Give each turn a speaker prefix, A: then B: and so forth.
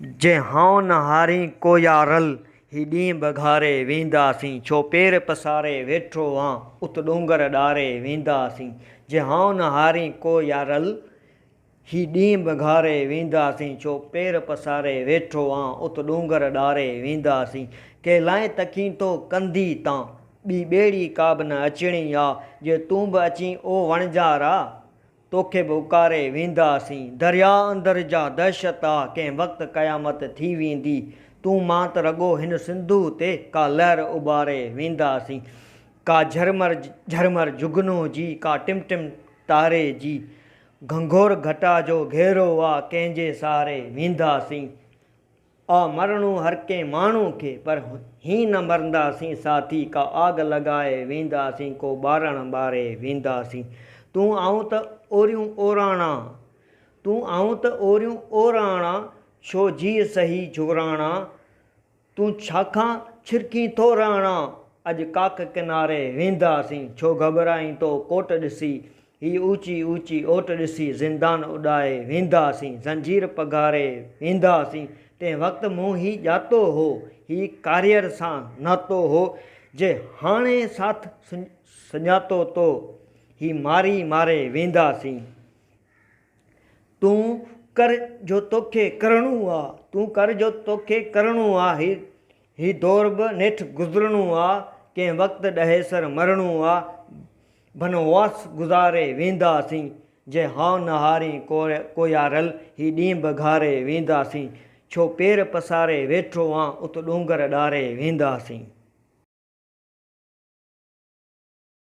A: जे हाउ न हारी को यारल ही ॾींहुं बघारे वेंदासीं छो पेर पसारे वेठो हां उत डोंगर ॾारे वेंदासीं। जे हाउ न हारी को यारल ही ॾींहुं बघारे वेंदासीं छो पेर पसारे वेठो हां उत डोंगर ॾारे वेंदासीं। के लाइ तकी तो कंदी तां ॿी ॿेड़ी का बि न अचणी आहे जे तूं बि अची ओ वणजारा तोखे बि उकारे वेंदासीं। दरिया अंदरि जा दहशत आहे कंहिं वक़्तु क़यामत थी वेंदी तूं मां त रॻो हिन सिंधू ते का लहर उॿारे वेंदासीं। का झरमर झरमर जुगनू जी का टिम टिम तारे जी घंघोर घटा जो घेरो आहे कंहिंजे सहारे वेंदासीं। मरणो हर कंहिं माण्हू खे पर ही न मरंदासीं साथी का आग लॻाए वेंदासीं को ॿारण ॿारे वेंदासीं। तूं आऊं त ओरियूं ओराणा तूं आऊं त ओरियूं ओराणा छो जी सही जोराणा तूं छाखां छिरकी थो राणा अॼु काक किनारे वेंदासीं छो घबराईं तो कोट ॾिसी ही ऊची ऊची ओट ॾिसी ज़िंदान उॾाए वेंदासीं। ज़ंजीर पघारे वेंदासीं तंहिं वक़्तु मूं ही ॼातो हो ही कारियर सां नातो हो जे हाणे साथ सुञातो तो ही मारी मारे वेंदासीं। तूं कर जो तोखे करणो आहे तूं कर जो तोखे करणो आहे ही दौर बि नेठि गुज़रणो आहे कंहिं वक़्तु ॾहेसर मरणो आहे बनवास गुज़ारे वेंदासीं। जे हाउ न हारी को यारल ही ॾींहुं बघारे वेंदासीं छो पेर पसारे वेठो हां उत डोंगर ॾारे वेंदासीं।